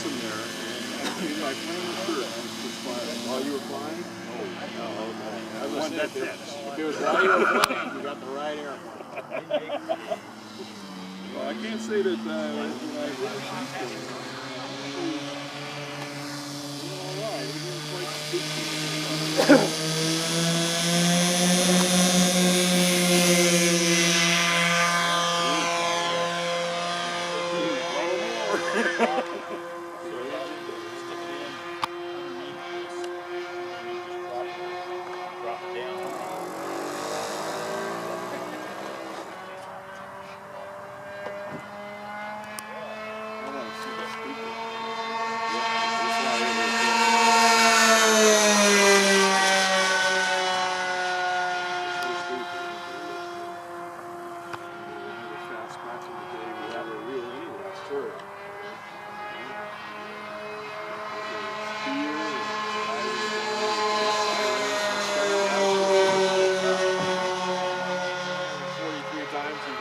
lesson there. And I flying first. While you were flying? Oh, okay. I was That's saying, it. if it was while you were flying, you got the right airplane. Well, I can't say that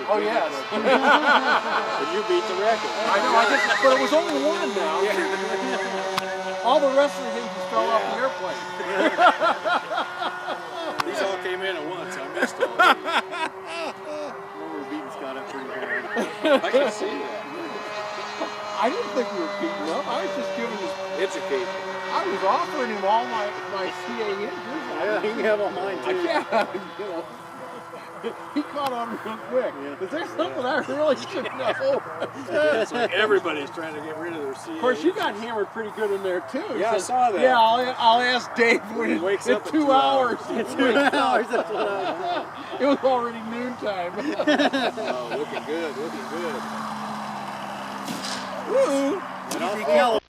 Oh, yes. But you beat the record. I know, but it was only one now. Yeah. All the rest of the things just fell off the airplane. these all came in at once. I missed all. We're beating Scott up pretty hard. I can see that. I didn't think we were beating up. I was just giving him. Educate. I was offering him all my CA injuries. Yeah, he can have all mine too. You know. He caught on real quick. Yeah. Is there something I really should know? It's like everybody's trying to get rid of their CA. Of course, you got hammered pretty good in there too. Yeah, I saw that. Yeah, I'll ask Dave when He wakes in up in 2 hours. In 2 hours, that's what I It was already noontime. Oh, looking good, looking good. Woo! was.